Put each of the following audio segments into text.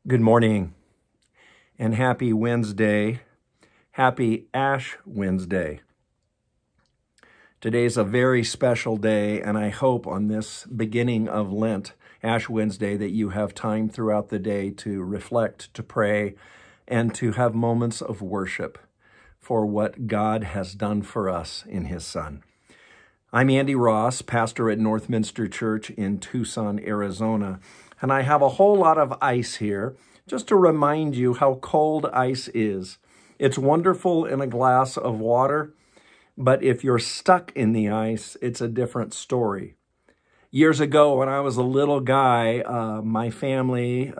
Good morning and happy Wednesday. Happy Ash Wednesday. Today's a very special day, and I hope on this beginning of Lent, Ash Wednesday, that you have time throughout the day to reflect, to pray, and to have moments of worship for what God has done for us in His Son. I'm Andy Ross, pastor at Northminster Church in Tucson, Arizona, and I have a whole lot of ice here just to remind you how cold ice is. It's wonderful in a glass of water, but if you're stuck in the ice, it's a different story. Years ago, when I was a little guy, my family,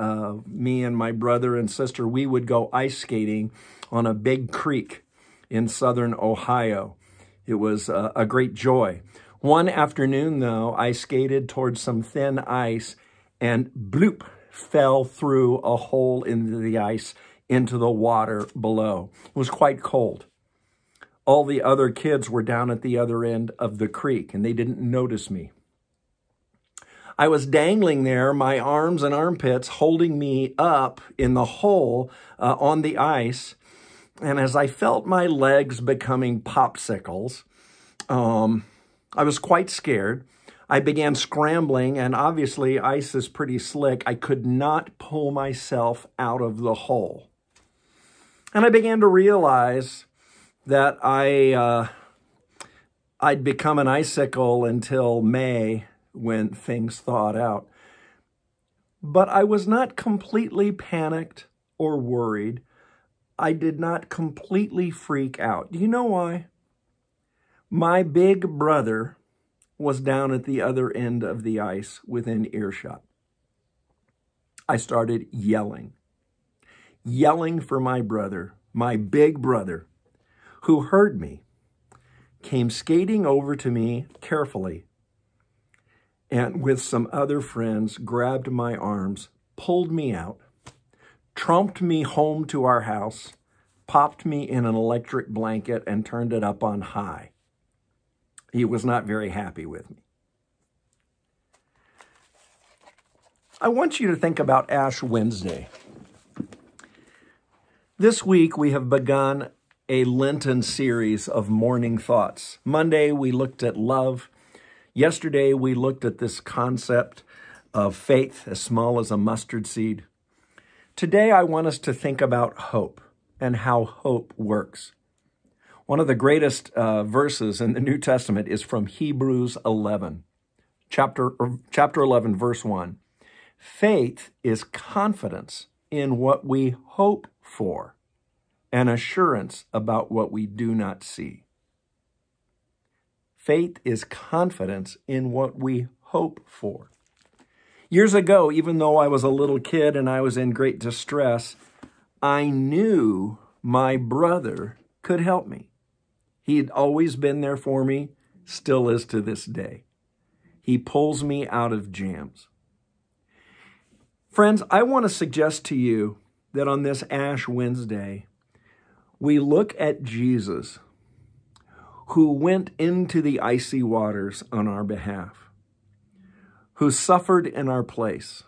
me and my brother and sister, we would go ice skating on a big creek in southern Ohio. It was a great joy. One afternoon, though, I skated towards some thin ice and bloop, fell through a hole in the ice into the water below. It was quite cold. All the other kids were down at the other end of the creek, and they didn't notice me. I was dangling there, my arms and armpits holding me up in the hole on the ice, and as I felt my legs becoming popsicles, I was quite scared. I began scrambling, and obviously ice is pretty slick. I could not pull myself out of the hole. And I began to realize that I'd become an icicle until May when things thawed out. But I was not completely panicked or worried. I did not completely freak out. Do you know why? My big brother was down at the other end of the ice within earshot. I started yelling for my brother, my big brother, who heard me, came skating over to me carefully, and with some other friends grabbed my arms, pulled me out, tromped me home to our house, popped me in an electric blanket, and turned it up on high. He was not very happy with me. I want you to think about Ash Wednesday. This week, we have begun a Lenten series of morning thoughts. Monday, we looked at love. Yesterday, we looked at this concept of faith as small as a mustard seed. Today, I want us to think about hope and how hope works. One of the greatest verses in the New Testament is from Hebrews 11, chapter 11, verse 1. Faith is confidence in what we hope for and assurance about what we do not see. Faith is confidence in what we hope for. Years ago, even though I was a little kid and I was in great distress, I knew my brother could help me. He had always been there for me, still is to this day. He pulls me out of jams. Friends, I want to suggest to you that on this Ash Wednesday, we look at Jesus, who went into the icy waters on our behalf, who suffered in our place,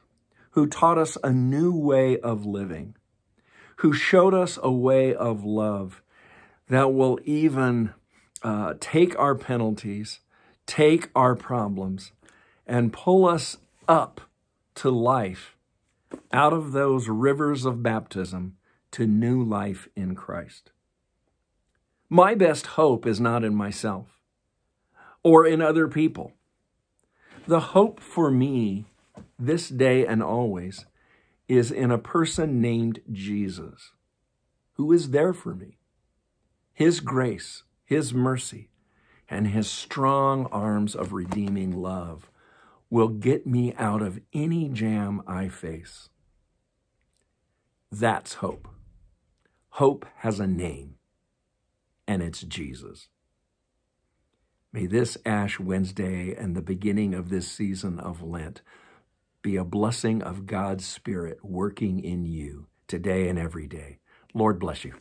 who taught us a new way of living, who showed us a way of love that will even take our penalties, take our problems, and pull us up to life, out of those rivers of baptism to new life in Christ. My best hope is not in myself or in other people. The hope for me this day and always is in a person named Jesus, who is there for me. His grace, His mercy, and His strong arms of redeeming love will get me out of any jam I face. That's hope. Hope has a name, and it's Jesus. May this Ash Wednesday and the beginning of this season of Lent be a blessing of God's Spirit working in you today and every day. Lord bless you.